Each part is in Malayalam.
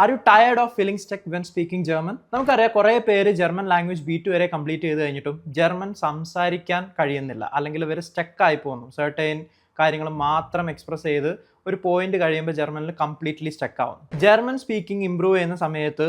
Are you tired of feeling stuck when speaking German? നമുക്കറിയാം കുറേ പേര് ജർമ്മൻ ലാംഗ്വേജ് B2 വരെ കംപ്ലീറ്റ് ചെയ്ത് കഴിഞ്ഞിട്ടും ജർമ്മൻ സംസാരിക്കാൻ കഴിയുന്നില്ല, അല്ലെങ്കിൽ ഇവർ സ്റ്റക്കായി പോകുന്നു. സെർട്ടൈൻ കാര്യങ്ങൾ മാത്രം എക്സ്പ്രസ് ചെയ്ത് ഒരു പോയിന്റ് കഴിയുമ്പോൾ ജർമ്മനിൽ കംപ്ലീറ്റ്ലി സ്റ്റക്ക് ആവും. ജർമ്മൻ സ്പീക്കിംഗ് ഇമ്പ്രൂവ് ചെയ്യുന്ന സമയത്ത്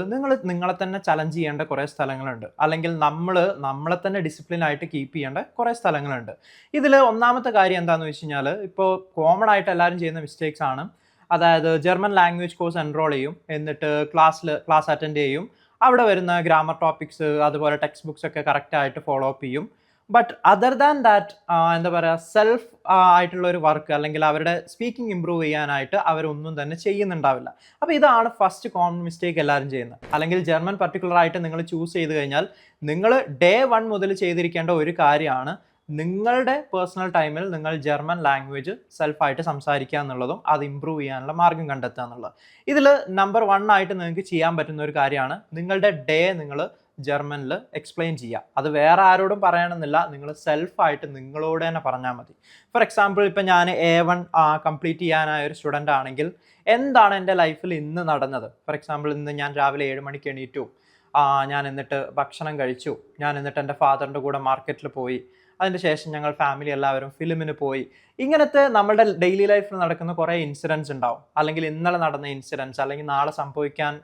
നിങ്ങളെ തന്നെ ചലഞ്ച് ചെയ്യേണ്ട കുറേ സ്ഥലങ്ങളുണ്ട്, അല്ലെങ്കിൽ നമ്മളെ തന്നെ ഡിസിപ്ലിൻ ആയിട്ട് കീപ്പ് ചെയ്യേണ്ട കുറേ സ്ഥലങ്ങളുണ്ട്. ഇതിൽ ഒന്നാമത്തെ കാര്യം എന്താണെന്ന് വെച്ച് കഴിഞ്ഞാൽ, ഇപ്പോൾ കോമൺ ആയിട്ട് എല്ലാവരും ചെയ്യുന്ന മിസ്റ്റേക്സ് ആണ്. അതായത് ജർമ്മൻ ലാംഗ്വേജ് കോഴ്സ് എൻറോൾ ചെയ്യും, എന്നിട്ട് ക്ലാസ് അറ്റൻഡ് ചെയ്യും, അവിടെ വരുന്ന ഗ്രാമർ ടോപ്പിക്സ് അതുപോലെ ടെക്സ്റ്റ് ബുക്സ് ഒക്കെ കറക്റ്റായിട്ട് ഫോളോ അപ്പ് ചെയ്യും. ബട്ട് അതർ ദാൻ ദാറ്റ് എന്താ പറയുക, സെൽഫ് ആയിട്ടുള്ള ഒരു വർക്ക് അല്ലെങ്കിൽ അവരുടെ സ്പീക്കിംഗ് ഇമ്പ്രൂവ് ചെയ്യാനായിട്ട് അവരൊന്നും തന്നെ ചെയ്യുന്നുണ്ടാവില്ല. അപ്പോൾ ഇതാണ് ഫസ്റ്റ് കോമൺ മിസ്റ്റേക്ക് എല്ലാവരും ചെയ്യുന്നത്. അല്ലെങ്കിൽ ജർമ്മൻ പർട്ടിക്കുലർ ആയിട്ട് നിങ്ങൾ ചൂസ് ചെയ്ത് കഴിഞ്ഞാൽ നിങ്ങൾ ഡേ 1 മുതൽ ചെയ്തിരിക്കേണ്ട ഒരു കാര്യമാണ് നിങ്ങളുടെ പേഴ്സണൽ ടൈമിൽ നിങ്ങൾ ജർമ്മൻ ലാംഗ്വേജ് സെൽഫായിട്ട് സംസാരിക്കുക എന്നുള്ളതും അത് ഇമ്പ്രൂവ് ചെയ്യാനുള്ള മാർഗം കണ്ടെത്തുക എന്നുള്ളത്. ഇതിൽ നമ്പർ 1 ആയിട്ട് നിങ്ങൾക്ക് ചെയ്യാൻ പറ്റുന്ന ഒരു കാര്യമാണ് നിങ്ങളുടെ ഡേ നിങ്ങൾ ജർമ്മനിൽ എക്സ്പ്ലെയിൻ ചെയ്യുക. അത് വേറെ ആരോടും പറയണമെന്നില്ല, നിങ്ങൾ സെൽഫായിട്ട് നിങ്ങളോട് തന്നെ പറഞ്ഞാൽ മതി. ഫോർ എക്സാമ്പിൾ, ഇപ്പം ഞാൻ A1 കംപ്ലീറ്റ് ചെയ്യാനായ ഒരു സ്റ്റുഡൻ്റ് ആണെങ്കിൽ എന്താണ് എൻ്റെ ലൈഫിൽ ഇന്ന് നടന്നത്? ഫോർ എക്സാമ്പിൾ, ഇന്ന് ഞാൻ രാവിലെ 7 മണിക്ക് എണീറ്റു, ഞാൻ എന്നിട്ട് ഭക്ഷണം കഴിച്ചു, ഞാൻ എന്നിട്ട് എൻ്റെ ഫാദറിൻ്റെ കൂടെ മാർക്കറ്റിൽ പോയി, അതിന് ശേഷം ഞങ്ങൾ ഫാമിലി എല്ലാവരും ഫിലിമിന് പോയി. ഇങ്ങനത്തെ നമ്മുടെ ഡെയിലി ലൈഫിൽ നടക്കുന്ന കുറേ ഇൻസിഡൻസ് ഉണ്ടാവും, അല്ലെങ്കിൽ ഇന്നലെ നടന്ന ഇൻസിഡൻസ്, അല്ലെങ്കിൽ നാളെ സംഭവിക്കാൻ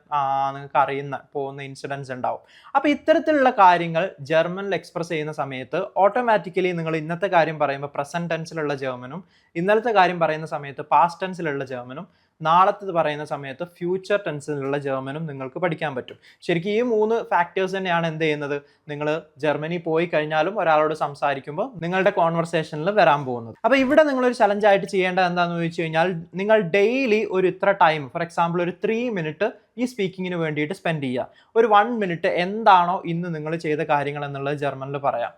നിങ്ങൾക്ക് പോകുന്ന ഇൻസിഡൻസ് ഉണ്ടാവും. അപ്പോൾ ഇത്തരത്തിലുള്ള കാര്യങ്ങൾ ജർമ്മനിൽ എക്സ്പ്രസ് ചെയ്യുന്ന സമയത്ത് ഓട്ടോമാറ്റിക്കലി നിങ്ങൾ ഇന്നത്തെ കാര്യം പറയുമ്പോൾ പ്രസന്റ് ടെൻസിലുള്ള ജർമ്മനും, ഇന്നലത്തെ കാര്യം പറയുന്ന സമയത്ത് പാസ്റ്റ് ടെൻസിലുള്ള ജർമ്മനും, നാളത്തേത് പറയുന്ന സമയത്ത് ഫ്യൂച്ചർ ടെൻസിലുള്ള ജർമ്മനും നിങ്ങൾക്ക് പഠിക്കാൻ പറ്റും. ശരിക്കും ഈ 3 ഫാക്ടേഴ്സ് തന്നെയാണ് എന്ത് ചെയ്യുന്നത്, നിങ്ങൾ ജർമ്മനി പോയി കഴിഞ്ഞാലും ഒരാളോട് സംസാരിക്കുമ്പോൾ നിങ്ങളുടെ കോൺവെർസേഷനിൽ വരാൻ പോകുന്നത്. അപ്പോൾ ഇവിടെ നിങ്ങളൊരു ചലഞ്ചായിട്ട് ചെയ്യേണ്ടത് എന്താണെന്ന് ചോദിച്ചു കഴിഞ്ഞാൽ, നിങ്ങൾ ഡെയിലി ഒരു ഇത്ര ടൈം, ഫോർ എക്സാമ്പിൾ ഒരു 3 മിനിറ്റ് ഈ സ്പീക്കിങ്ങിന് വേണ്ടിയിട്ട് സ്പെൻഡ് ചെയ്യുക. ഒരു 1 മിനിറ്റ് എന്താണോ ഇന്ന് നിങ്ങൾ ചെയ്ത കാര്യങ്ങൾ എന്നുള്ളത് ജർമ്മനിൽ പറയാം.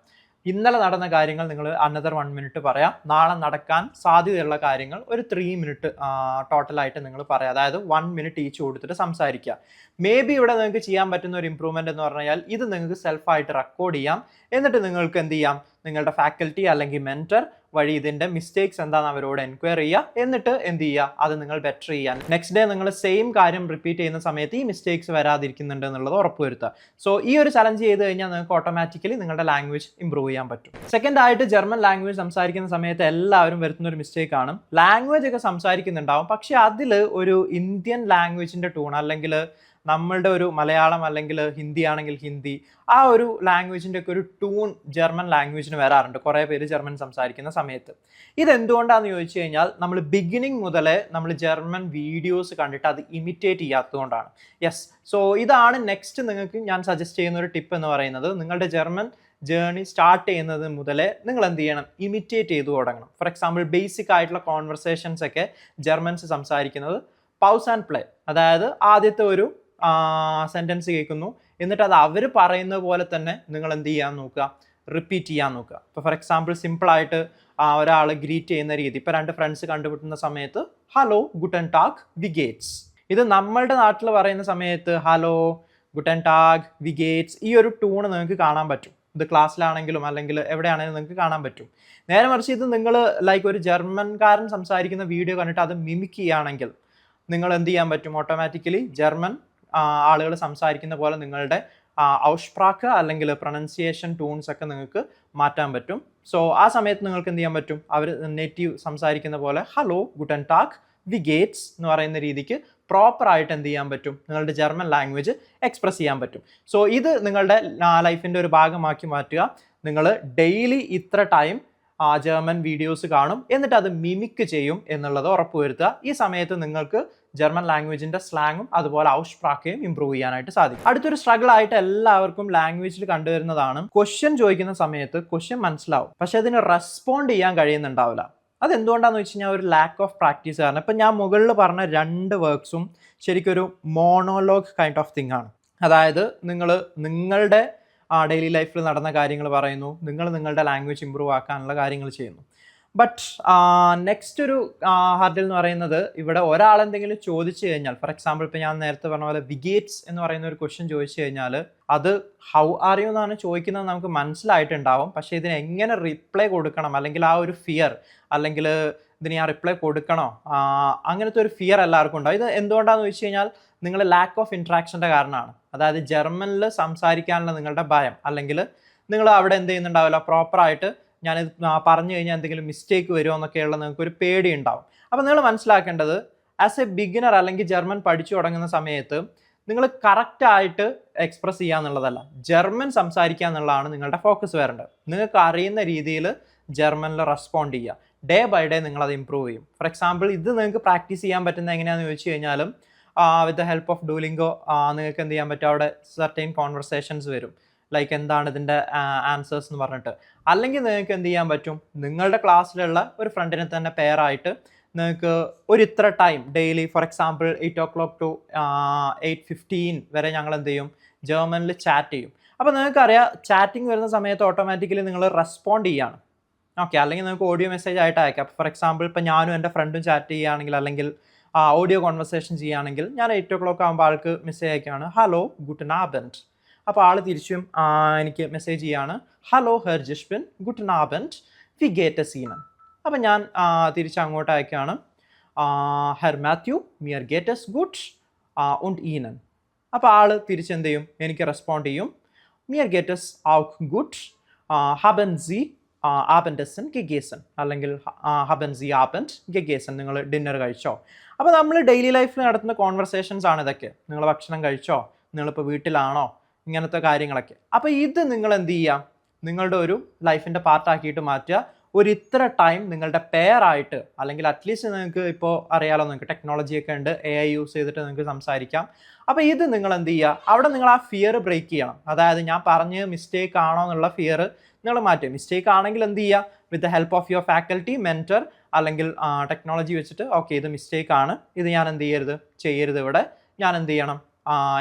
ഇന്നലെ നടന്ന കാര്യങ്ങൾ നിങ്ങൾ അനദർ 1 മിനിറ്റ് പറയാം. നാളെ നടക്കാൻ സാധ്യതയുള്ള കാര്യങ്ങൾ ഒരു 3 മിനിറ്റ് ടോട്ടലായിട്ട് നിങ്ങൾ പറയാം. അതായത് 1 മിനിറ്റ് ഈച്ച് കൊടുത്തിട്ട് സംസാരിക്കുക. മേ ബി ഇവിടെ നിങ്ങൾക്ക് ചെയ്യാൻ പറ്റുന്ന ഒരു ഇമ്പ്രൂവ്മെന്റ് എന്ന് പറഞ്ഞു കഴിഞ്ഞാൽ, ഇത് നിങ്ങൾക്ക് സെൽഫായിട്ട് റെക്കോർഡ് ചെയ്യാം. എന്നിട്ട് നിങ്ങൾക്ക് എന്ത് ചെയ്യാം, നിങ്ങളുടെ ഫാക്കൽറ്റി അല്ലെങ്കിൽ മെന്റർ വഴി ഇതിൻ്റെ മിസ്റ്റേക്സ് എന്താണെന്ന് അവരോട് എൻക്വയറി ചെയ്യുക. എന്നിട്ട് എന്ത് ചെയ്യുക, അത് നിങ്ങൾ ബെറ്റർ ചെയ്യാൻ നെക്സ്റ്റ് ഡേ നിങ്ങൾ സെയിം കാര്യം റിപ്പീറ്റ് ചെയ്യുന്ന സമയത്ത് ഈ മിസ്റ്റേക്സ് വരാതിരിക്കുന്നുണ്ട് എന്നുള്ളത് ഉറപ്പുവരുത്തുക. സോ ഈ ഒരു ചലഞ്ച് ചെയ്ത് കഴിഞ്ഞാൽ നിങ്ങൾക്ക് ഓട്ടോമാറ്റിക്കലി നിങ്ങളുടെ ലാംഗ്വേജ് ഇമ്പ്രൂവ് ചെയ്യാൻ പറ്റും. സെക്കൻഡ് ആയിട്ട്, ജർമ്മൻ ലാംഗ്വേജ് സംസാരിക്കുന്ന സമയത്ത് എല്ലാവരും വരുത്തുന്ന ഒരു മിസ്റ്റേക്ക് ആണ്, ലാംഗ്വേജ് ഒക്കെ സംസാരിക്കുന്നുണ്ടാവും, പക്ഷെ അതിൽ ഒരു ഇന്ത്യൻ ലാംഗ്വേജിന്റെ ടൂൺ, അല്ലെങ്കിൽ നമ്മളുടെ ഒരു മലയാളം അല്ലെങ്കിൽ ഹിന്ദി ആണെങ്കിൽ ഹിന്ദി, ആ ഒരു ലാംഗ്വേജിൻ്റെ ഒക്കെ ഒരു ടൂൺ ജർമ്മൻ ലാംഗ്വേജിന് വരാറുണ്ട് കുറേ പേര് ജർമ്മൻ സംസാരിക്കുന്ന സമയത്ത്. ഇതെന്തുകൊണ്ടാണെന്ന് ചോദിച്ചു കഴിഞ്ഞാൽ, നമ്മൾ ബിഗിനിങ് മുതലേ നമ്മൾ ജർമ്മൻ വീഡിയോസ് കണ്ടിട്ട് അത് ഇമിറ്റേറ്റ് ചെയ്യാത്തതുകൊണ്ടാണ്. യെസ്, സോ ഇതാണ് നെക്സ്റ്റ് നിങ്ങൾക്ക് ഞാൻ സജസ്റ്റ് ചെയ്യുന്ന ഒരു ടിപ്പ് എന്ന് പറയുന്നത്, നിങ്ങളുടെ ജർമ്മൻ ജേർണി സ്റ്റാർട്ട് ചെയ്യുന്നത് മുതലേ നിങ്ങൾ എന്ത് ചെയ്യണം, ഇമിറ്റേറ്റ് ചെയ്തു തുടങ്ങണം. ഫോർ എക്സാമ്പിൾ, ബേസിക് ആയിട്ടുള്ള കോൺവെർസേഷൻസ് ഒക്കെ ജർമ്മൻസ് സംസാരിക്കുന്നത് പൗസ് ആൻഡ് പ്ലേ, അതായത് ആദ്യത്തെ ഒരു സെൻറ്റൻസ് കേൾക്കുന്നു, എന്നിട്ട് അത് അവർ പറയുന്ന പോലെ തന്നെ നിങ്ങൾ എന്ത് ചെയ്യാൻ നോക്കുക, റിപ്പീറ്റ് ചെയ്യാൻ നോക്കുക. ഇപ്പോൾ ഫോർ എക്സാമ്പിൾ, സിമ്പിളായിട്ട് ഒരാൾ ഗ്രീറ്റ് ചെയ്യുന്ന രീതി, ഇപ്പോൾ 2 ഫ്രണ്ട്സ് കണ്ടുമുട്ടുന്ന സമയത്ത് ഹലോ ഗുട്ടൻ ടാഗ് വി ഗേറ്റ്സ്, ഇത് നമ്മളുടെ നാട്ടിൽ പറയുന്ന സമയത്ത് ഹലോ ഗുട്ടൻ ടാഗ് വി ഗേറ്റ്സ്, ഈ ഒരു ടൂണ് നിങ്ങൾക്ക് കാണാൻ പറ്റും. ഇത് ക്ലാസ്സിലാണെങ്കിലും അല്ലെങ്കിൽ എവിടെയാണെങ്കിലും നിങ്ങൾക്ക് കാണാൻ പറ്റും. നേരെ മറിച്ച് ഇത് നിങ്ങൾ ലൈക്ക് ഒരു ജർമ്മൻകാരൻ സംസാരിക്കുന്ന വീഡിയോ കണ്ടിട്ട് അത് മിമിക് ചെയ്യുകയാണെങ്കിൽ നിങ്ങൾ എന്ത് ചെയ്യാൻ പറ്റും, ഓട്ടോമാറ്റിക്കലി ജർമ്മൻ ആളുകൾ സംസാരിക്കുന്ന പോലെ നിങ്ങളുടെ ഔഷ്പ്രാക്ക് അല്ലെങ്കിൽ പ്രൊനൗൺസിയേഷൻ ടൂൺസ് ഒക്കെ നിങ്ങൾക്ക് മാറ്റാൻ പറ്റും. സോ ആ സമയത്ത് നിങ്ങൾക്ക് എന്ത് ചെയ്യാൻ പറ്റും, അവർ നേറ്റീവ് സംസാരിക്കുന്ന പോലെ ഹലോ ഗുട്ടൻ ടാഗ് വി ഗേറ്റ്സ് എന്ന് പറയുന്ന രീതിക്ക് പ്രോപ്പറായിട്ട് എന്ത് ചെയ്യാൻ പറ്റും, നിങ്ങളുടെ ജർമ്മൻ ലാംഗ്വേജ് എക്സ്പ്രസ് ചെയ്യാൻ പറ്റും. സോ ഇത് നിങ്ങളുടെ ലൈഫിൻ്റെ ഒരു ഭാഗമാക്കി മാറ്റുക. നിങ്ങൾ ഡെയിലി ഇത്ര ടൈം ജർമ്മൻ വീഡിയോസ് കാണും, എന്നിട്ട് അത് മിമിക് ചെയ്യും എന്നുള്ളത് ഉറപ്പുവരുത്തുക. ഈ സമയത്ത് നിങ്ങൾക്ക് ജർമ്മൻ ലാംഗ്വേജിന്റെ സ്ലാങ്ങും അതുപോലെ ഔഷ്പ്രാക്കയും ഇമ്പ്രൂവ് ചെയ്യാനായിട്ട് സാധിക്കും. അടുത്തൊരു സ്ട്രഗിൾ ആയിട്ട് എല്ലാവർക്കും ലാംഗ്വേജിൽ കണ്ടുവരുന്നതാണ്, ക്വസ്റ്റ്യൻ ചോദിക്കുന്ന സമയത്ത് ക്വസ്റ്റ്യൻ മനസ്സിലാവും, പക്ഷെ അതിന് റെസ്പോണ്ട് ചെയ്യാൻ കഴിയുന്നുണ്ടാവില്ല. അതെന്തുകൊണ്ടാണെന്ന് വെച്ച് കഴിഞ്ഞാൽ ഒരു ലാക്ക് ഓഫ് പ്രാക്ടീസ് കാരണം. ഇപ്പം ഞാൻ മുകളിൽ പറഞ്ഞ 2 വർക്ക്സും ശരിക്കും ഒരു മോണോലോഗ് കൈൻഡ് ഓഫ് തിങ് ആണ്. അതായത് നിങ്ങൾ നിങ്ങളുടെ ഡെയിലി ലൈഫിൽ നടന്ന കാര്യങ്ങൾ പറയുന്നു, നിങ്ങൾ നിങ്ങളുടെ ലാംഗ്വേജ് ഇമ്പ്രൂവ് ആക്കാനുള്ള കാര്യങ്ങൾ ചെയ്യുന്നു. ബട്ട് നെക്സ്റ്റ് ഒരു ഹർഡിൽ എന്ന് പറയുന്നത്, ഇവിടെ ഒരാളെന്തെങ്കിലും ചോദിച്ചു കഴിഞ്ഞാൽ, ഫോർ എക്സാമ്പിൾ ഇപ്പോൾ ഞാൻ നേരത്തെ പറഞ്ഞ പോലെ വിഗേറ്റ്സ് എന്ന് പറയുന്ന ഒരു ക്വസ്റ്റ്യൻ ചോദിച്ചു കഴിഞ്ഞാൽ അത് ഹൗ ആർ യു എന്നാണ് ചോദിക്കുന്നത് നമുക്ക് മനസ്സിലായിട്ടുണ്ടാവും, പക്ഷേ ഇതിന് എങ്ങനെ റിപ്ലൈ കൊടുക്കണം, അല്ലെങ്കിൽ ആ ഒരു ഫിയർ അല്ലെങ്കിൽ ഇതിന് ഞാൻ റിപ്ലൈ കൊടുക്കണോ, അങ്ങനത്തെ ഒരു ഫിയർ എല്ലാവർക്കും ഉണ്ടാവും. ഇത് എന്തുകൊണ്ടാണെന്ന് വെച്ച് കഴിഞ്ഞാൽ നിങ്ങൾ ലാക്ക് ഓഫ് ഇൻട്രാക്ഷൻ്റെ കാരണമാണ്. അതായത് ജർമ്മനിൽ സംസാരിക്കാനുള്ള നിങ്ങളുടെ ഭയം, അല്ലെങ്കിൽ നിങ്ങൾ അവിടെ എന്ത് ചെയ്യുന്നുണ്ടാവില്ല, പ്രോപ്പറായിട്ട് ഞാനിത് പറഞ്ഞു കഴിഞ്ഞാൽ എന്തെങ്കിലും മിസ്റ്റേക്ക് വരുമോ എന്നൊക്കെയുള്ള നിങ്ങൾക്കൊരു പേടി ഉണ്ടാവും. അപ്പോൾ നിങ്ങൾ മനസ്സിലാക്കേണ്ടത് ആസ് എ ബിഗിനർ അല്ലെങ്കിൽ ജർമ്മൻ പഠിച്ചു തുടങ്ങുന്ന സമയത്ത് നിങ്ങൾ കറക്റ്റായിട്ട് എക്സ്പ്രസ് ചെയ്യുക എന്നുള്ളതല്ല, ജർമ്മൻ സംസാരിക്കുക എന്നുള്ളതാണ് നിങ്ങളുടെ ഫോക്കസ് വരേണ്ടത്. നിങ്ങൾക്ക് അറിയുന്ന രീതിയിൽ ജർമ്മനിൽ റെസ്പോണ്ട് ചെയ്യുക. ഡേ ബൈ ഡേ നിങ്ങളത് ഇമ്പ്രൂവ് ചെയ്യും. ഫോർ എക്സാമ്പിൾ ഇത് നിങ്ങൾക്ക് പ്രാക്ടീസ് ചെയ്യാൻ പറ്റുന്ന എങ്ങനെയാണെന്ന് ചോദിച്ചു കഴിഞ്ഞാലും വിത്ത് ദ ഹെൽപ്പ് ഓഫ് ഡൂലിംഗോ നിങ്ങൾക്ക് എന്ത് ചെയ്യാൻ പറ്റും, അവിടെ സർട്ടൈൻ കോൺവെർസേഷൻസ് വരും, ലൈക്ക് എന്താണ് ഇതിൻ്റെ ആൻസേഴ്സ് എന്ന് പറഞ്ഞിട്ട്. അല്ലെങ്കിൽ നിങ്ങൾക്ക് എന്ത് ചെയ്യാൻ പറ്റും, നിങ്ങളുടെ ക്ലാസ്സിലുള്ള ഒരു ഫ്രണ്ടിനെ തന്നെ പെയറായിട്ട് നിങ്ങൾക്ക് ഒരു ഇത്ര time daily, for example 8 o'clock to 8:15 വരെ ഞങ്ങൾ എന്ത് ചെയ്യും, ജർമ്മനിൽ ചാറ്റ് ചെയ്യും. അപ്പോൾ നിങ്ങൾക്കറിയാം ചാറ്റിംഗ് വരുന്ന സമയത്ത് ഓട്ടോമാറ്റിക്കലി നിങ്ങൾ റെസ്പോണ്ട് ചെയ്യാണ്. ഓക്കെ, അല്ലെങ്കിൽ നിങ്ങൾക്ക് ഓഡിയോ മെസ്സേജ് ആയിട്ട് അയക്കാം. ഫോർ എക്സാമ്പിൾ ഇപ്പോൾ ഞാനും എൻ്റെ ഫ്രണ്ടും ചാറ്റ് ചെയ്യുകയാണെങ്കിൽ, അല്ലെങ്കിൽ ഓഡിയോ കോൺവെർസേഷൻ ചെയ്യുകയാണെങ്കിൽ, ഞാൻ 8 o'clock ആകുമ്പോൾ ആൾക്ക് മെസ്സേജ് അയക്കുകയാണ്, ഹലോ ഗുട്ടൻ ആബൻഡ്. അപ്പോൾ ആൾ തിരിച്ചും എനിക്ക് മെസ്സേജ് ചെയ്യാണ്, ഹലോ ഹെർ ജിഷ്ബിൻ ഗുട്ടൻ ആബൻഡ് വി ഗേറ്റ് എ സീനൻ. അപ്പം ഞാൻ തിരിച്ച് അങ്ങോട്ട് അയക്കുകയാണ്, ഹെർ മാത്യു മിയർ ഗേറ്റ് എസ് ഗുഡ് und ihnen. അപ്പോൾ ആൾ തിരിച്ചെന്ത് ചെയ്യും, എനിക്ക് റെസ്പോണ്ട് ചെയ്യും, മിയർ ഗേറ്റ് എസ് auch gut haben sie Abendessen gegessen, അല്ലെങ്കിൽ haben sie Abend gegessen, നിങ്ങൾ ഡിന്നർ കഴിച്ചോ. അപ്പോൾ നമ്മൾ ഡെയിലി ലൈഫിൽ നടത്തുന്ന കോൺവെർസേഷൻസ് ആണ് ഇതൊക്കെ. നിങ്ങൾ ഭക്ഷണം കഴിച്ചോ, നിങ്ങളിപ്പോൾ വീട്ടിലാണോ, ഇങ്ങനത്തെ കാര്യങ്ങളൊക്കെ. അപ്പോൾ ഇത് നിങ്ങൾ എന്ത് ചെയ്യുക, നിങ്ങളുടെ ഒരു ലൈഫിൻ്റെ പാർട്ടാക്കിയിട്ട് മാറ്റുക. ഒരു ഇത്ര ടൈം നിങ്ങളുടെ പെയറായിട്ട്, അല്ലെങ്കിൽ അറ്റ്ലീസ്റ്റ് നിങ്ങൾക്ക് ഇപ്പോൾ അറിയാലോ, നിങ്ങൾക്ക് ടെക്നോളജിയൊക്കെ ഉണ്ട്, AI യൂസ് ചെയ്തിട്ട് നിങ്ങൾക്ക് സംസാരിക്കാം. അപ്പോൾ ഇത് നിങ്ങൾ എന്ത് ചെയ്യുക, അവിടെ നിങ്ങൾ ആ ഫിയർ ബ്രേക്ക് ചെയ്യണം. അതായത് ഞാൻ പറഞ്ഞ് മിസ്റ്റേക്ക് ആണോ എന്നുള്ള ഫിയർ നിങ്ങൾ മാറ്റുക. മിസ്റ്റേക്ക് ആണെങ്കിൽ എന്ത് ചെയ്യുക, with the help of your faculty, mentor, അല്ലെങ്കിൽ ടെക്നോളജി വെച്ചിട്ട് ഓക്കെ ഇത് മിസ്റ്റേക്ക് ആണ്, ഇത് ഞാൻ എന്ത് ചെയ്യരുത് ഇവിടെ, ഞാൻ എന്ത് ചെയ്യണം,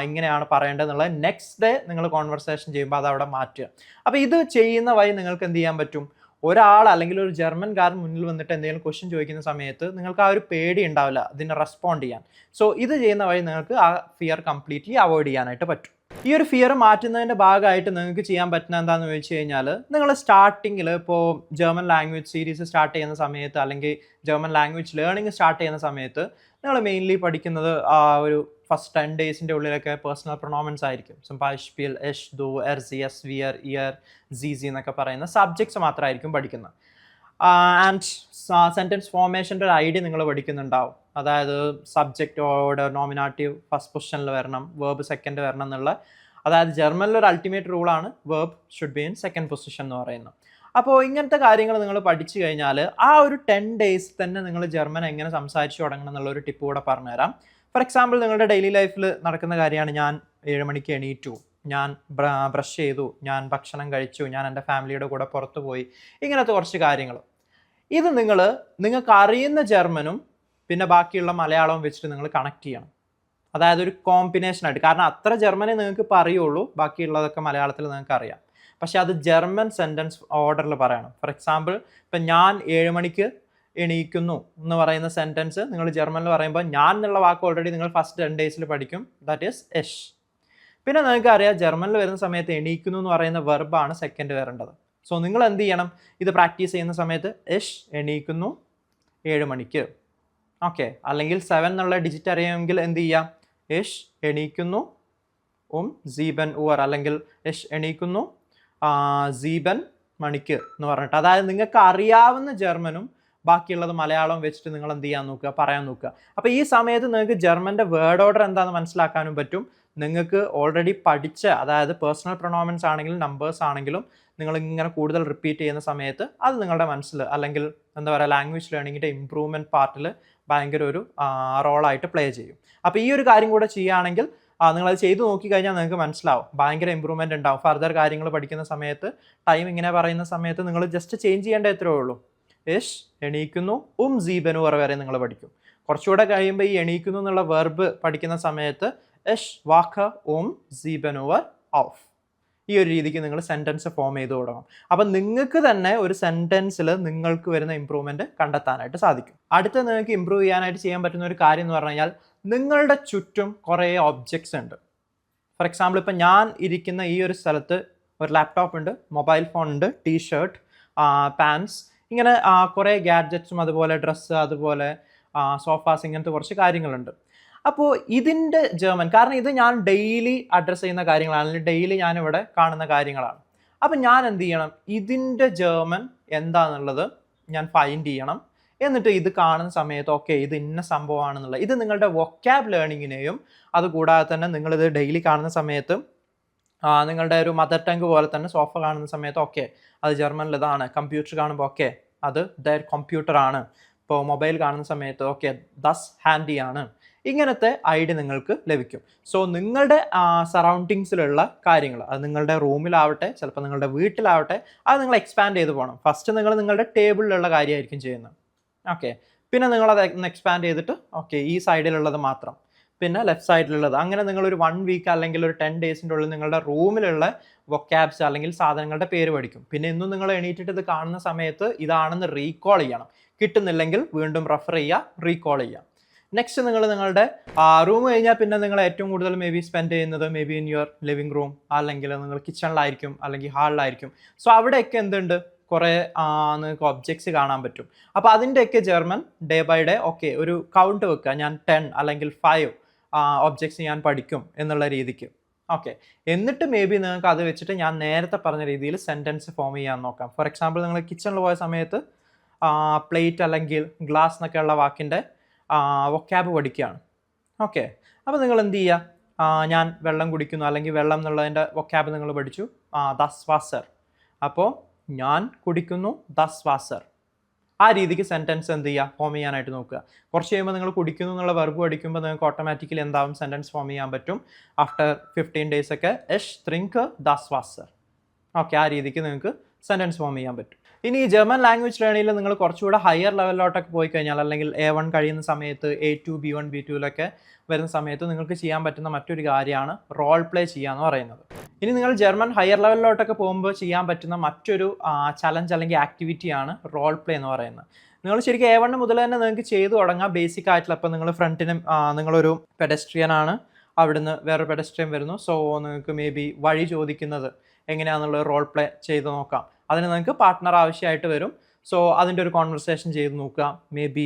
ഇങ്ങനെയാണ് പറയേണ്ടതെന്നുള്ളത് നെക്സ്റ്റ് ഡേ നിങ്ങൾ കോൺവെർസേഷൻ ചെയ്യുമ്പോൾ അത് അവിടെ മാറ്റുക. അപ്പോൾ ഇത് ചെയ്യുന്ന വഴി നിങ്ങൾക്ക് എന്ത് ചെയ്യാൻ പറ്റും, ഒരാൾ അല്ലെങ്കിൽ ഒരു ജർമ്മൻകാരൻ മുന്നിൽ വന്നിട്ട് എന്തെങ്കിലും ക്വസ്റ്റ്യൻ ചോദിക്കുന്ന സമയത്ത് നിങ്ങൾക്ക് ആ ഒരു പേടി ഉണ്ടാവില്ല ഇതിനെ റെസ്പോണ്ട് ചെയ്യാൻ. സോ ഇത് ചെയ്യുന്ന വഴി നിങ്ങൾക്ക് ആ ഫിയർ കംപ്ലീറ്റ്ലി അവോയ്ഡ് ചെയ്യാനായിട്ട് പറ്റും. ഈ ഒരു ഫിയർ മാറ്റുന്നതിൻ്റെ ഭാഗമായിട്ട് നിങ്ങൾക്ക് ചെയ്യാൻ പറ്റുന്ന എന്താണെന്ന് ചോദിച്ചു കഴിഞ്ഞാൽ, നിങ്ങൾ സ്റ്റാർട്ടിങ്ങിൽ ഇപ്പോൾ ജർമ്മൻ ലാംഗ്വേജ് സീരീസ് സ്റ്റാർട്ട് ചെയ്യുന്ന സമയത്ത്, അല്ലെങ്കിൽ ജർമ്മൻ ലാംഗ്വേജ് ലേണിംഗ് സ്റ്റാർട്ട് ചെയ്യുന്ന സമയത്ത് നിങ്ങൾ മെയിൻലി പഠിക്കുന്നത് ഒരു ഫസ്റ്റ് 10 days ഉള്ളിലൊക്കെ പേഴ്സണൽ പ്രൊണോമൻസ് ആയിരിക്കും. zum Beispiel ich, du, er, sie, es, wir, ihr, sie, sie എന്നൊക്കെ പറയുന്ന സബ്ജക്ട്സ് മാത്രമായിരിക്കും പഠിക്കുന്നത്. ആൻഡ് സെൻറ്റൻസ് ഫോർമേഷൻ്റെ ഒരു ഐഡിയ നിങ്ങൾ പഠിക്കുന്നുണ്ടാവും. അതായത് സബ്ജക്റ്റ് ഓർഡർ, നോമിനാറ്റീവ് ഫസ്റ്റ് പൊസിഷനിൽ വരണം, വേർബ് സെക്കൻഡ് വരണം എന്നുള്ള. അതായത് ജർമ്മനിലൊരു അൾട്ടിമേറ്റ് റൂളാണ് verb should be in second position എന്ന് പറയുന്നത്. അപ്പോൾ ഇങ്ങനത്തെ കാര്യങ്ങൾ നിങ്ങൾ പഠിച്ചു കഴിഞ്ഞാൽ ആ ഒരു 10 days തന്നെ നിങ്ങൾ ജർമ്മൻ എങ്ങനെ സംസാരിച്ച് തുടങ്ങണം എന്നുള്ളൊരു ടിപ്പ് കൂടെ പറഞ്ഞുതരാം. ഫോർ എക്സാമ്പിൾ നിങ്ങളുടെ ഡെയിലി ലൈഫിൽ നടക്കുന്ന കാര്യമാണ്, ഞാൻ 7 മണിക്ക് എണീറ്റു, ഞാൻ ബ്രഷ് ചെയ്തു, ഞാൻ ഭക്ഷണം കഴിച്ചു, ഞാൻ എൻ്റെ ഫാമിലിയുടെ കൂടെ പുറത്തു പോയി, ഇങ്ങനത്തെ കുറച്ച് കാര്യങ്ങൾ. ഇത് നിങ്ങൾക്ക് അറിയുന്ന ജർമ്മനും പിന്നെ ബാക്കിയുള്ള മലയാളവും വെച്ചിട്ട് നിങ്ങൾ കണക്ട് ചെയ്യണം. അതായത് ഒരു കോമ്പിനേഷനായിട്ട്. കാരണം അത്ര ജർമ്മനെ നിങ്ങൾക്ക് ഇപ്പോൾ അറിയുള്ളൂ, ബാക്കിയുള്ളതൊക്കെ മലയാളത്തിൽ നിങ്ങൾക്ക് അറിയാം. പക്ഷെ അത് ജർമ്മൻ സെൻറ്റൻസ് ഓർഡറിൽ പറയണം. ഫോർ എക്സാമ്പിൾ ഇപ്പം ഞാൻ 7 മണിക്ക് എണീക്കുന്നു എന്ന് പറയുന്ന സെൻറ്റൻസ് നിങ്ങൾ ജർമ്മനിൽ പറയുമ്പോൾ ഞാൻ എന്നുള്ള വാക്ക് ഓൾറെഡി നിങ്ങൾ ഫസ്റ്റ് 10 days പഠിക്കും, ദാറ്റ് ഈസ് എഷ്. പിന്നെ നിങ്ങൾക്ക് അറിയാം ജർമ്മനിൽ വരുന്ന സമയത്ത് എണീക്കുന്നു എന്ന് പറയുന്ന വെർബാണ് സെക്കൻഡ് വരേണ്ടത്. സോ നിങ്ങൾ എന്ത് ചെയ്യണം, ഇത് പ്രാക്ടീസ് ചെയ്യുന്ന സമയത്ത് എഷ് എണീക്കുന്നു 7 മണിക്ക്, ഓക്കെ. അല്ലെങ്കിൽ 7 എന്നുള്ള ഡിജിറ്റ് അറിയാമെങ്കിൽ എന്ത് ചെയ്യാം, എഷ് എണീക്കുന്നു സീബൻ ഉവർ, അല്ലെങ്കിൽ എഷ് എണീക്കുന്നു സീബൻ മണിക്ക് എന്ന് പറഞ്ഞിട്ട്. അതായത് നിങ്ങൾക്ക് അറിയാവുന്ന ജർമ്മനും ബാക്കിയുള്ളത് മലയാളം വെച്ചിട്ട് നിങ്ങൾ എന്ത് ചെയ്യാൻ നോക്കുക, പറയാൻ നോക്കുക. അപ്പോൾ ഈ സമയത്ത് നിങ്ങൾക്ക് ജർമ്മൻ്റെ വേർഡ് ഓർഡർ എന്താണെന്ന് മനസ്സിലാക്കാനും പറ്റും. നിങ്ങൾക്ക് ഓൾറെഡി പഠിച്ച, അതായത് പേഴ്സണൽ പ്രൊണോമൻസ് ആണെങ്കിലും നമ്പേഴ്സ് ആണെങ്കിലും നിങ്ങൾ ഇങ്ങനെ കൂടുതൽ റിപ്പീറ്റ് ചെയ്യുന്ന സമയത്ത് അത് നിങ്ങളുടെ മനസ്സിൽ, അല്ലെങ്കിൽ എന്താ പറയുക, ലാംഗ്വേജ് ലേണിങ്ങിൻ്റെ ഇമ്പ്രൂവ്മെൻറ്റ് പാർട്ടിൽ ഭയങ്കര ഒരു റോളായിട്ട് പ്ലേ ചെയ്യും. അപ്പോൾ ഈ ഒരു കാര്യം കൂടെ ചെയ്യുകയാണെങ്കിൽ നിങ്ങളത് ചെയ്ത് നോക്കിക്കഴിഞ്ഞാൽ നിങ്ങൾക്ക് മനസ്സിലാവും, ഭയങ്കര ഇമ്പ്രൂവ്മെൻറ്റ് ഉണ്ടാവും. ഫർദർ കാര്യങ്ങൾ പഠിക്കുന്ന സമയത്ത് ടൈം ഇങ്ങനെ പറയുന്ന സമയത്ത് നിങ്ങൾ ജസ്റ്റ് ചേഞ്ച് ചെയ്യേണ്ട എത്രയേ ഉള്ളൂ. എഷ് എണീക്കുന്നു സീബനുവർ വരെ നിങ്ങൾ പഠിക്കും. കുറച്ചുകൂടെ കഴിയുമ്പോൾ ഈ എണീക്കുന്നു എന്നുള്ള വെർബ് പഠിക്കുന്ന സമയത്ത് എഷ് വാഖ സീബനുവർ ഓഫ്, ഈ ഒരു രീതിക്ക് നിങ്ങൾ സെൻറ്റൻസ് ഫോം ചെയ്ത് തുടങ്ങും. അപ്പം നിങ്ങൾക്ക് തന്നെ ഒരു സെൻറ്റൻസിൽ നിങ്ങൾക്ക് വരുന്ന ഇമ്പ്രൂവ്മെൻറ്റ് കണ്ടെത്താനായിട്ട് സാധിക്കും. അടുത്ത നിങ്ങൾക്ക് ഇമ്പ്രൂവ് ചെയ്യാനായിട്ട് ചെയ്യാൻ പറ്റുന്ന ഒരു കാര്യം എന്ന് പറഞ്ഞു കഴിഞ്ഞാൽ, നിങ്ങളുടെ ചുറ്റും കുറേ ഒബ്ജക്ട്സ് ഉണ്ട്. ഫോർ എക്സാമ്പിൾ ഇപ്പം ഞാൻ ഇരിക്കുന്ന ഈ ഒരു സ്ഥലത്ത് ഒരു ലാപ്ടോപ്പ് ഉണ്ട്, മൊബൈൽ ഫോൺ ഉണ്ട്, ടീഷർട്ട്, പാൻസ്, ഇങ്ങനെ കുറേ ഗാഡ്ജറ്റ്സും അതുപോലെ ഡ്രസ്സ് അതുപോലെ സോഫാസ് ഇങ്ങനത്തെ കുറച്ച് കാര്യങ്ങളുണ്ട്. അപ്പോൾ ഇതിൻ്റെ ജർമ്മൻ, കാരണം ഇത് ഞാൻ ഡെയിലി അഡ്രസ്സ് ചെയ്യുന്ന കാര്യങ്ങളാണ്, അല്ലെങ്കിൽ ഡെയിലി ഞാനിവിടെ കാണുന്ന കാര്യങ്ങളാണ്. അപ്പം ഞാൻ എന്ത് ചെയ്യണം, ഇതിൻ്റെ ജർമ്മൻ എന്താണെന്നുള്ളത് ഞാൻ ഫൈൻഡ് ചെയ്യണം. എന്നിട്ട് ഇത് കാണുന്ന സമയത്ത് ഓക്കെ ഇത് ഇന്ന സംഭവമാണെന്നുള്ളത്, ഇത് നിങ്ങളുടെ വൊക്കാബ് ലേണിങ്ങിനെയും അതുകൂടാതെ തന്നെ നിങ്ങളിത് ഡെയിലി കാണുന്ന സമയത്ത് നിങ്ങളുടെ ഒരു മദർ ടങ് പോലെ തന്നെ സോഫ കാണുന്ന സമയത്ത് ഓക്കെ അത് ജർമ്മനിൽ ഇതാണ്, കമ്പ്യൂട്ടർ കാണുമ്പോൾ ഓക്കെ അത് ദർ കമ്പ്യൂട്ടർ ആണ്, ഇപ്പോൾ മൊബൈൽ കാണുന്ന സമയത്ത് ഓക്കെ ദസ് ഹാൻഡി ആണ്, ഇങ്ങനത്തെ ഐഡിയ നിങ്ങൾക്ക് ലഭിക്കും. സോ നിങ്ങളുടെ സറൗണ്ടിങ്സിലുള്ള കാര്യങ്ങൾ, അത് നിങ്ങളുടെ റൂമിലാവട്ടെ ചിലപ്പോൾ നിങ്ങളുടെ വീട്ടിലാവട്ടെ, അത് നിങ്ങൾ എക്സ്പാൻഡ് ചെയ്ത് പോകണം. ഫസ്റ്റ് നിങ്ങൾ നിങ്ങളുടെ ടേബിളിലുള്ള കാര്യമായിരിക്കും ചെയ്യുന്നത്. ഓക്കെ, പിന്നെ നിങ്ങളത് എക്സ്പാൻഡ് ചെയ്തിട്ട് ഓക്കെ ഈ സൈഡിലുള്ളത് മാത്രം, പിന്നെ ലെഫ്റ്റ് സൈഡിലുള്ളത്, അങ്ങനെ നിങ്ങളൊരു 1 വീക്ക് അല്ലെങ്കിൽ ഒരു 10 ഡേയ്സിൻ്റെ ഉള്ളിൽ നിങ്ങളുടെ റൂമിലുള്ള വൊക്കാബ്സ് അല്ലെങ്കിൽ സാധനങ്ങളുടെ പേര് പഠിക്കും. പിന്നെ ഇന്നും നിങ്ങൾ എണീറ്റിട്ട് ഇത് കാണുന്ന സമയത്ത് ഇതാണെന്ന് റീകോൾ ചെയ്യണം. കിട്ടുന്നില്ലെങ്കിൽ വീണ്ടും റെഫർ ചെയ്യുക, റീകോൾ ചെയ്യുക. നെക്സ്റ്റ് നിങ്ങൾ നിങ്ങളുടെ റൂം കഴിഞ്ഞാൽ പിന്നെ നിങ്ങൾ ഏറ്റവും കൂടുതൽ മേ ബി സ്പെൻഡ് ചെയ്യുന്നത് may be in your living room, അല്ലെങ്കിൽ നിങ്ങൾ കിച്ചണിലായിരിക്കും, അല്ലെങ്കിൽ ഹാളിലായിരിക്കും. സോ അവിടെയൊക്കെ എന്തുണ്ട്, കുറേ നിങ്ങൾക്ക് ഒബ്ജക്ട്സ് കാണാൻ പറ്റും. അപ്പോൾ അതിൻ്റെയൊക്കെ German day by day okay ഒരു കൗണ്ട് വെക്കുക, ഞാൻ 10 അല്ലെങ്കിൽ 5 ഒബ്ജക്ട്സ് ഞാൻ പഠിക്കും എന്നുള്ള രീതിക്ക്. ഓക്കെ, എന്നിട്ട് മേ ബി നിങ്ങൾക്ക് അത് വെച്ചിട്ട് ഞാൻ നേരത്തെ പറഞ്ഞ രീതിയിൽ സെൻറ്റൻസ് ഫോം ചെയ്യാൻ നോക്കാം. ഫോർ എക്സാമ്പിൾ നിങ്ങൾ കിച്ചണിൽ പോയ സമയത്ത് പ്ലേറ്റ് അല്ലെങ്കിൽ ഗ്ലാസ് എന്നൊക്കെയുള്ള വാക്കിൻ്റെ വൊക്കാബ് പഠിക്കുകയാണ്. ഓക്കെ, അപ്പോൾ നിങ്ങൾ എന്ത് ചെയ്യുക, ഞാൻ വെള്ളം കുടിക്കുന്നു, അല്ലെങ്കിൽ വെള്ളം എന്നുള്ളതിൻ്റെ വൊക്കാബ് നിങ്ങൾ പഠിച്ചു, ദസ് വാസർ. അപ്പോൾ ഞാൻ കുടിക്കുന്നു ദസ് വാസർ. ആ രീതിക്ക് സെൻറ്റൻസ് എന്ത് ചെയ്യുക, ഫോം ചെയ്യാനായിട്ട് നോക്കുക. കുറച്ച് കഴിയുമ്പോൾ നിങ്ങൾ കുടിക്കുന്നു എന്നുള്ള വെർബ് പഠിക്കുമ്പോൾ നിങ്ങൾക്ക് ഓട്ടോമാറ്റിക്കലി എന്താവും, സെൻറ്റൻസ് ഫോം ചെയ്യാൻ പറ്റും. ആഫ്റ്റർ 15 ഡേയ്സ് ഒക്കെ എഷ് ട്രിങ്ക് ദസ് വാസർ. ഓക്കെ, ആ രീതിക്ക് നിങ്ങൾക്ക് സെൻറ്റൻസ് ഫോം ചെയ്യാൻ പറ്റും. ഇനി ഈ ജർമ്മൻ ലാംഗ്വേജ് ലേണിങ്ങിൽ നിങ്ങൾ കുറച്ചുകൂടെ ഹയർ ലെവലിലോട്ടൊക്കെ പോയി കഴിഞ്ഞാൽ, അല്ലെങ്കിൽ A1 കഴിയുന്ന സമയത്ത് A2 B1 B2 വരുന്ന സമയത്ത് നിങ്ങൾക്ക് ചെയ്യാൻ പറ്റുന്ന മറ്റൊരു കാര്യമാണ് റോൾ പ്ലേ ചെയ്യുക എന്ന് പറയുന്നത്. ഇനി നിങ്ങൾ ജർമ്മൻ ഹയർ ലെവലിലോട്ടൊക്കെ പോകുമ്പോൾ ചെയ്യാൻ പറ്റുന്ന മറ്റൊരു ചലഞ്ച് അല്ലെങ്കിൽ ആക്ടിവിറ്റിയാണ് റോൾ പ്ലേ എന്ന് പറയുന്നത്. നിങ്ങൾ ശരിക്കും A1 മുതൽ തന്നെ നിങ്ങൾക്ക് ചെയ്തു തുടങ്ങാം ബേസിക് ആയിട്ടുള്ള. അപ്പോൾ നിങ്ങൾ ഫ്രണ്ടിനും നിങ്ങളൊരു പെഡസ്ട്രിയൻ ആണ്, അവിടുന്ന് വേറൊരു പെഡസ്ട്രിയൻ വരുന്നു. സോ നിങ്ങൾക്ക് മേ ബി വഴി ചോദിക്കുന്നത് എങ്ങനെയാണെന്നുള്ള റോൾ പ്ലേ ചെയ്ത് നോക്കാം. അതിന് നിങ്ങൾക്ക് പാർട്ട്ണർ ആവശ്യമായിട്ട് വരും. സോ അതിൻ്റെ ഒരു കോൺവെർസേഷൻ ചെയ്ത് നോക്കുക. മേ ബി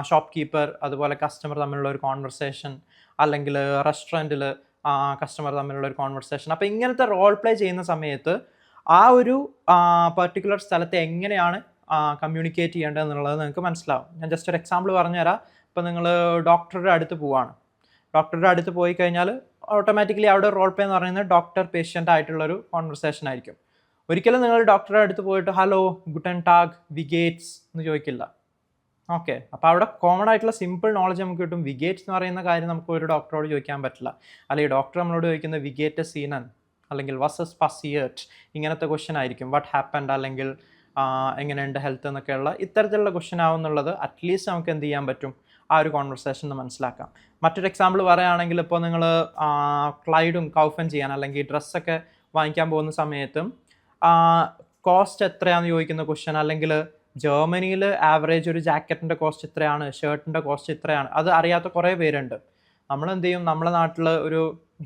ഷോപ്പ് കീപ്പർ അതുപോലെ കസ്റ്റമർ തമ്മിലുള്ള ഒരു കോൺവെർസേഷൻ, അല്ലെങ്കിൽ റെസ്റ്റോറൻറ്റിൽ കസ്റ്റമർ തമ്മിലുള്ള ഒരു കോൺവെർസേഷൻ. അപ്പോൾ ഇങ്ങനത്തെ റോൾ പ്ലേ ചെയ്യുന്ന സമയത്ത് ആ ഒരു പർട്ടിക്കുലർ സ്ഥലത്ത് എങ്ങനെയാണ് കമ്മ്യൂണിക്കേറ്റ് ചെയ്യേണ്ടത് എന്നുള്ളത് നിങ്ങൾക്ക് മനസ്സിലാവും. ഞാൻ ജസ്റ്റ് ഒരു എക്സാമ്പിൾ പറഞ്ഞുതരാം. ഇപ്പോൾ നിങ്ങൾ ഡോക്ടറുടെ അടുത്ത് പോവാണ്. ഡോക്ടറുടെ അടുത്ത് പോയി കഴിഞ്ഞാൽ ഓട്ടോമാറ്റിക്കലി അവിടെ റോൾ പ്ലേ എന്ന് പറയുന്നത് ഡോക്ടർ പേഷ്യൻ്റ് ആയിട്ടുള്ളൊരു കോൺവെർസേഷൻ ആയിരിക്കും. ഒരിക്കലും നിങ്ങൾ ഡോക്ടറുടെ അടുത്ത് പോയിട്ട് ഹലോ ഗുട്ടൻ ടാഗ് വിഗേറ്റ്സ് എന്ന് ചോദിക്കില്ല. ഓക്കെ, അപ്പോൾ അവിടെ കോമൺ ആയിട്ടുള്ള സിമ്പിൾ നോളജ് നമുക്ക് കിട്ടും. വിഗേറ്റ്സ് എന്ന് പറയുന്ന കാര്യം നമുക്ക് ഒരു ഡോക്ടറോട് ചോദിക്കാൻ പറ്റില്ല. അല്ലെങ്കിൽ ഡോക്ടർ നമ്മളോട് ചോദിക്കുന്നത് വിഗേറ്റ് സീനൻ അല്ലെങ്കിൽ വസസ് പസിയേർട്ട്, ഇങ്ങനത്തെ ക്വസ്റ്റ്യൻ ആയിരിക്കും. വാട്ട് ഹാപ്പൻഡ് അല്ലെങ്കിൽ എങ്ങനെയുണ്ട് ഹെൽത്ത് എന്നൊക്കെയുള്ള ഇത്തരത്തിലുള്ള ക്വസ്റ്റ്യൻ ആവുന്നുള്ളത് അറ്റ്ലീസ്റ്റ് നമുക്ക് എന്ത് ചെയ്യാൻ പറ്റും, ആ ഒരു കോൺവെർസേഷൻ മനസ്സിലാക്കാം. മറ്റൊരു എക്സാമ്പിൾ പറയുകയാണെങ്കിൽ ഇപ്പോൾ നിങ്ങൾ ക്ലൈഡും കൗഫൻ ചെയ്യാൻ അല്ലെങ്കിൽ ഡ്രസ്സൊക്കെ വാങ്ങിക്കാൻ പോകുന്ന സമയത്തും കോസ്റ്റ് എത്രയാണെന്ന് ചോദിക്കുന്ന ക്വസ്റ്റ്യൻ, അല്ലെങ്കിൽ ജർമ്മനിയിൽ ആവറേജ് ഒരു ജാക്കറ്റിൻ്റെ കോസ്റ്റ് ഇത്രയാണ്, ഷർട്ടിൻ്റെ കോസ്റ്റ് ഇത്രയാണ്, അത് അറിയാത്ത കുറേ പേരുണ്ട്. നമ്മൾ എന്ത് ചെയ്യും, നമ്മുടെ നാട്ടിൽ ഒരു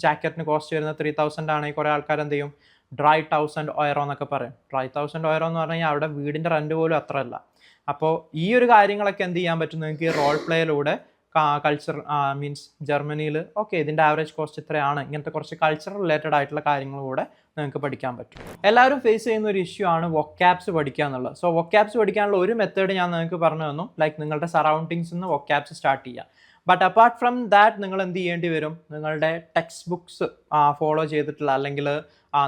ജാക്കറ്റിന് കോസ്റ്റ് വരുന്നത് 3000 ആണെങ്കിൽ കുറേ ആൾക്കാർ എന്ത് ചെയ്യും, 3000 €, എന്നൊക്കെ പറയും. 3000 € എന്ന് പറഞ്ഞു കഴിഞ്ഞാൽ അവിടെ വീടിൻ്റെ റെൻറ്റ് പോലും അത്ര അല്ല. അപ്പോൾ ഈ ഒരു കാര്യങ്ങളൊക്കെ എന്ത് ചെയ്യാൻ പറ്റും നിങ്ങൾക്ക് റോൾ പ്ലേയിലൂടെ കൾച്ചർ മീൻസ് ജർമ്മനിയിൽ ഓക്കെ ഇതിൻ്റെ ആവറേജ് കോസ്റ്റ് ഇത്രയാണ്, ഇങ്ങനത്തെ കുറച്ച് കൾച്ചർ റിലേറ്റഡ് ആയിട്ടുള്ള കാര്യങ്ങൾ കൂടെ നിങ്ങൾക്ക് പഠിക്കാൻ പറ്റും. എല്ലാവരും ഫേസ് ചെയ്യുന്ന ഒരു ഇഷ്യൂ ആണ് വൊക്കാബ്സ് പഠിക്കുക എന്നുള്ളത്. സോ വൊക്കാബ്സ് പഠിക്കാനുള്ള ഒരു മെത്തേഡ് ഞാൻ നിങ്ങൾക്ക് പറഞ്ഞു തന്നു, ലൈക്ക് നിങ്ങളുടെ സറൗണ്ടിങ്സിൽ നിന്ന് വൊക്കാബ്സ് സ്റ്റാർട്ട് ചെയ്യുക. ബട്ട് അപ്പാർട്ട് ഫ്രം ദാറ്റ് നിങ്ങൾ എന്ത് ചെയ്യേണ്ടി വരും, നിങ്ങളുടെ ടെക്സ്റ്റ് ബുക്സ് ഫോളോ ചെയ്തിട്ടുള്ള അല്ലെങ്കിൽ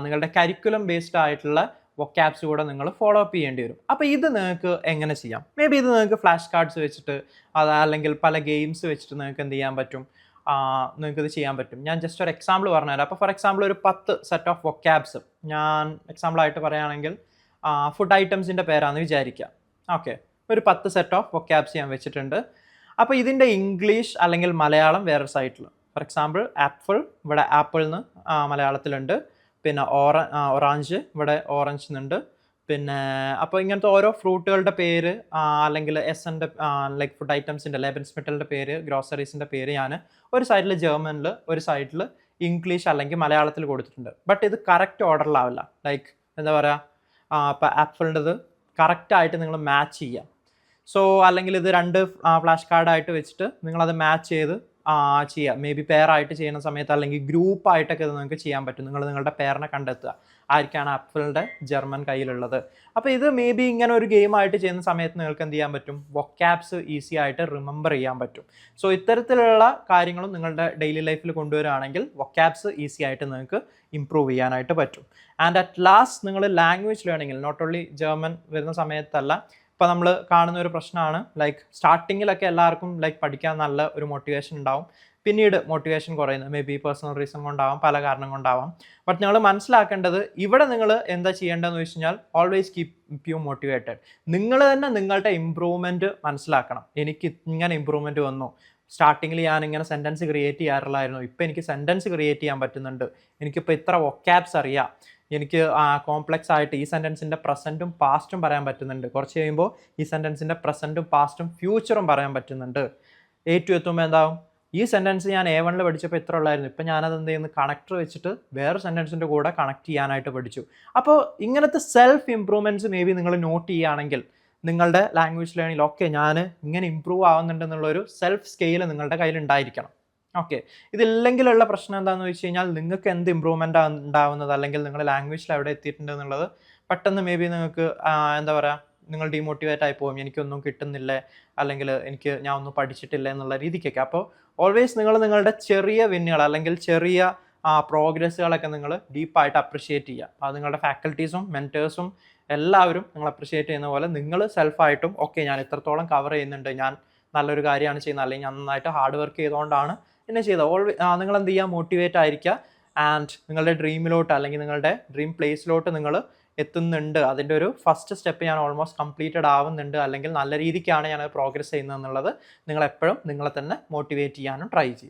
നിങ്ങളുടെ കരിക്കുലം ബേസ്ഡ് ആയിട്ടുള്ള വൊക്കാബ്സ് കൂടെ നിങ്ങൾ ഫോളോ അപ്പ് ചെയ്യേണ്ടി വരും. അപ്പോൾ ഇത് നിങ്ങൾക്ക് എങ്ങനെ ചെയ്യാം, മേ ബി ഇത് നിങ്ങൾക്ക് ഫ്ലാഷ് കാർഡ്സ് വെച്ചിട്ട് അല്ലെങ്കിൽ പല ഗെയിംസ് വെച്ചിട്ട് നിങ്ങൾക്ക് എന്ത് ചെയ്യാൻ പറ്റും, നിങ്ങൾക്കിത് ചെയ്യാൻ പറ്റും. ഞാൻ ജസ്റ്റ് ഒരു എക്സാമ്പിൾ പറഞ്ഞുതരാം. അപ്പോൾ ഫോർ എക്സാമ്പിൾ ഒരു 10 സെറ്റ് ഓഫ് വൊക്കാബ്സ് ഞാൻ എക്സാമ്പിളായിട്ട് പറയുകയാണെങ്കിൽ ഫുഡ് ഐറ്റംസിൻ്റെ പേരാണെന്ന് വിചാരിക്കുക. ഓക്കെ, ഒരു 10 സെറ്റ് ഓഫ് വൊക്കാബ്സ് ഞാൻ വെച്ചിട്ടുണ്ട്. അപ്പോൾ ഇതിൻ്റെ ഇംഗ്ലീഷ് അല്ലെങ്കിൽ മലയാളം വേറെ സൈറ്റിൽ. ഫോർ എക്സാമ്പിൾ ആപ്പിൾ, ഇവിടെ ആപ്പിൾ എന്ന് മലയാളത്തിലുണ്ട്. പിന്നെ ഓറഞ്ച്, ഇവിടെ ഓറഞ്ച് എന്നുണ്ട്. പിന്നെ അപ്പോൾ ഇങ്ങനത്തെ ഓരോ ഫ്രൂട്ടുകളുടെ പേര് അല്ലെങ്കിൽ എസൻ്റെ ലൈക്ക് ഫുഡ് ഐറ്റംസിൻ്റെ ലേബൻസ്മിറ്റലിൻ്റെ പേര്, ഗ്രോസറീസിൻ്റെ പേര് ഞാൻ ഒരു സൈഡിൽ ജർമ്മനിൽ ഒരു സൈഡിൽ ഇംഗ്ലീഷ് അല്ലെങ്കിൽ മലയാളത്തിൽ കൊടുത്തിട്ടുണ്ട്. ബട്ട് ഇത് കറക്റ്റ് ഓർഡറിലാവില്ല. ലൈക്ക് എന്താ പറയുക, ഇപ്പോൾ ആപ്പിളിൻ്റെത് കറക്റ്റായിട്ട് നിങ്ങൾ മാച്ച് ചെയ്യുക. സോ അല്ലെങ്കിൽ ഇത് 2 ഫ്ലാഷ് കാർഡായിട്ട് വെച്ചിട്ട് നിങ്ങളത് മാച്ച് ചെയ്ത് ചെയ്യുക. മേ ബി പെയറായിട്ട് ചെയ്യുന്ന സമയത്ത് അല്ലെങ്കിൽ ഗ്രൂപ്പായിട്ടൊക്കെ ഇത് നിങ്ങൾക്ക് ചെയ്യാൻ പറ്റും. നിങ്ങൾ നിങ്ങളുടെ പെയറിനെ കണ്ടെത്തുക, ആർക്കാണ് ആപ്പിളിൻ്റെ ജർമ്മൻ കയ്യിലുള്ളത്. അപ്പോൾ ഇത് മേ ബി ഇങ്ങനെ ഒരു ഗെയിമായിട്ട് ചെയ്യുന്ന സമയത്ത് നിങ്ങൾക്ക് എന്ത് ചെയ്യാൻ പറ്റും, വൊക്കാബ്സ് ഈസി ആയിട്ട് റിമെമ്പർ ചെയ്യാൻ പറ്റും. സോ ഇത്തരത്തിലുള്ള കാര്യങ്ങളും നിങ്ങളുടെ ഡെയിലി ലൈഫിൽ കൊണ്ടുവരികയാണെങ്കിൽ വൊക്കാബ്സ് ഈസി ആയിട്ട് നിങ്ങൾക്ക് ഇമ്പ്രൂവ് ചെയ്യാനായിട്ട് പറ്റും. ആൻഡ് അറ്റ് ലാസ്റ്റ് നിങ്ങൾ ലാംഗ്വേജ് ലേണിങ്ങിൽ നോട്ട് ഓൺലി ജർമ്മൻ വരുന്ന സമയത്തല്ല, ഇപ്പോൾ നമ്മൾ കാണുന്ന ഒരു പ്രശ്നമാണ് ലൈക്ക് സ്റ്റാർട്ടിങ്ങിലൊക്കെ എല്ലാവർക്കും ലൈക്ക് പഠിക്കാൻ നല്ല ഒരു മോട്ടിവേഷൻ ഉണ്ടാവും, പിന്നീട് മോട്ടിവേഷൻ കുറയുന്നത് മേ ബി പേഴ്സണൽ റീസൺ കൊണ്ടാവാം, പല കാരണം കൊണ്ടാവാം. ബട്ട് നിങ്ങൾ മനസ്സിലാക്കേണ്ടത് ഇവിടെ നിങ്ങൾ എന്താ ചെയ്യേണ്ടതെന്ന് വെച്ച് കഴിഞ്ഞാൽ ഓൾവേസ് കീപ് യു മോട്ടിവേറ്റഡ്. നിങ്ങൾ തന്നെ നിങ്ങളുടെ ഇമ്പ്രൂവ്മെൻറ്റ് മനസ്സിലാക്കണം. എനിക്ക് ഇങ്ങനെ ഇമ്പ്രൂവ്മെൻറ്റ് വന്നു, സ്റ്റാർട്ടിങ്ങിൽ ഞാൻ ഇങ്ങനെ സെൻറ്റൻസ് ക്രിയേറ്റ് ചെയ്യാറില്ലായിരുന്നു, ഇപ്പോൾ എനിക്ക് സെൻറ്റൻസ് ക്രിയേറ്റ് ചെയ്യാൻ പറ്റുന്നുണ്ട്, എനിക്കിപ്പോൾ ഇത്ര വൊക്കാബ്സ് അറിയാം, എനിക്ക് കോംപ്ലക്സ് ആയിട്ട് ഈ സെൻറ്റൻസിൻ്റെ പ്രസൻറ്റും പാസ്റ്റും പറയാൻ പറ്റുന്നുണ്ട്, കുറച്ച് കഴിയുമ്പോൾ ഈ സെൻറ്റൻസിൻ്റെ പ്രസൻറ്റും പാസ്റ്റും ഫ്യൂച്ചറും പറയാൻ പറ്റുന്നുണ്ട്. ഏറ്റവും എത്തുമ്പോൾ എന്താവും, ഈ സെൻറ്റൻസ് ഞാൻ A1 പഠിച്ചപ്പോൾ ഇത്ര ഉള്ളായിരുന്നു, ഇപ്പം ഞാനത് എന്ത് ചെയ്യുന്നു, കണക്ടർ വെച്ചിട്ട് വേറെ സെൻറ്റൻസിൻ്റെ കൂടെ കണക്ട് ചെയ്യാനായിട്ട് പഠിച്ചു. അപ്പോൾ ഇങ്ങനത്തെ സെൽഫ് ഇമ്പ്രൂവ്മെൻറ്റ്സ് മേ ബി നിങ്ങൾ നോട്ട് ചെയ്യുകയാണെങ്കിൽ നിങ്ങളുടെ ലാംഗ്വേജ് ലേണിംഗിൽ ഓക്കെ ഞാൻ ഇങ്ങനെ ഇമ്പ്രൂവ് ആവുന്നുണ്ടെന്നുള്ളൊരു സെൽഫ് സ്കെയിൽ നിങ്ങളുടെ കയ്യിൽ ഉണ്ടായിരിക്കണം. ഓക്കെ, ഇതില്ലെങ്കിലുള്ള പ്രശ്നം എന്താണെന്ന് വെച്ച് കഴിഞ്ഞാൽ നിങ്ങൾക്ക് എന്ത് ഇമ്പ്രൂവ്മെൻ്റ് ഉണ്ടാവുന്നത്, അല്ലെങ്കിൽ നിങ്ങൾ ലാംഗ്വേജിൽ എവിടെ എത്തിയിട്ടുണ്ട് എന്നുള്ളത് പെട്ടെന്ന് മേ ബി നിങ്ങൾക്ക് എന്താ പറയുക, നിങ്ങൾ ഡീമോട്ടിവേറ്റ് ആയി പോകും, എനിക്കൊന്നും കിട്ടുന്നില്ല, അല്ലെങ്കിൽ ഞാൻ ഒന്നും പഠിച്ചിട്ടില്ല എന്നുള്ള രീതിക്കൊക്കെ. അപ്പോൾ ഓൾവേസ് നിങ്ങൾ നിങ്ങളുടെ ചെറിയ വിന്നുകൾ അല്ലെങ്കിൽ ചെറിയ പ്രോഗ്രസ്സുകളൊക്കെ നിങ്ങൾ ഡീപ്പായിട്ട് അപ്രിഷിയേറ്റ് ചെയ്യുക. അത് നിങ്ങളുടെ ഫാക്കൽറ്റീസും മെൻറ്റേഴ്സും എല്ലാവരും നിങ്ങൾ അപ്രിഷിയേറ്റ് ചെയ്യുന്ന പോലെ നിങ്ങൾ സെൽഫായിട്ടും ഓക്കെ ഞാൻ ഇത്രത്തോളം കവർ ചെയ്യുന്നുണ്ട്, ഞാൻ നല്ലൊരു കാര്യമാണ് ചെയ്യുന്നത്, അല്ലെങ്കിൽ ഞാൻ നന്നായിട്ട് ഹാർഡ് വർക്ക് ചെയ്തുകൊണ്ടാണ് എന്നെ ചെയ്തത്. നിങ്ങൾ എന്ത് ചെയ്യുക, മോട്ടിവേറ്റ് ആയിരിക്കുക. ആൻഡ് നിങ്ങളുടെ ഡ്രീമിലോട്ട് അല്ലെങ്കിൽ നിങ്ങളുടെ ഡ്രീം പ്ലേസിലോട്ട് നിങ്ങൾ എത്തുന്നുണ്ട്, അതിൻ്റെ ഒരു ഫസ്റ്റ് സ്റ്റെപ്പ് ഞാൻ ഓൾമോസ്റ്റ് കംപ്ലീറ്റഡ് ആവുന്നുണ്ട്, അല്ലെങ്കിൽ നല്ല രീതിക്കാണ് ഞാൻ പ്രോഗ്രസ് ചെയ്യുന്നത് എന്നുള്ളത് നിങ്ങൾ എപ്പോഴും നിങ്ങളെ തന്നെ മോട്ടിവേറ്റ് ചെയ്യാനും ട്രൈ ചെയ്യും.